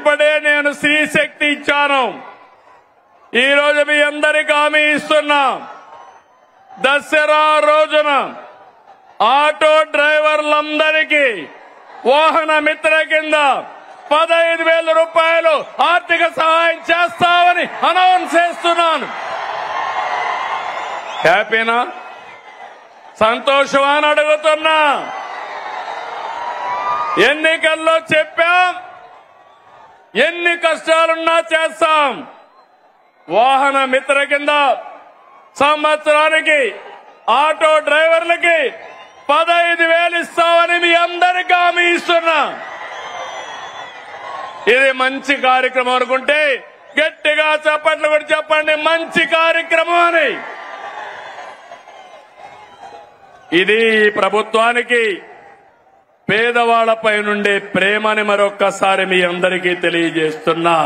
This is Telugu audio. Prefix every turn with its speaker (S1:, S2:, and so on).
S1: ఇప్పుడే నేను స్త్రీ శక్తి ఇచ్చాను. ఈ రోజు మీ అందరికీ హామీ ఇస్తున్నా, దసరా రోజున ఆటో డ్రైవర్లందరికీ వాహన మిత్ర కింద 15,000 రూపాయలు ఆర్థిక సహాయం చేస్తామని అనౌన్స్ చేస్తున్నాను. హ్యాపీనా? సంతోషమా అని అడుగుతున్నా. ఎన్నికల్లో చెప్పాం, ఎన్ని కష్టాలున్నా చేస్తాం. వాహన మిత్ర కింద సంవత్సరానికి ఆటో డ్రైవర్లకి 15,000 ఇస్తామని మీ అందరికీ హామీ ఇస్తున్నా. ఇది మంచి కార్యక్రమం అనుకుంటే గట్టిగా చప్పట్లు కూడా చెప్పండి, మంచి కార్యక్రమం అని. ఇది ప్రభుత్వానికి పేదవాళ్లపై నుండే ప్రేమని మరొక్కసారి మీ అందరికీ తెలియజేస్తున్నా.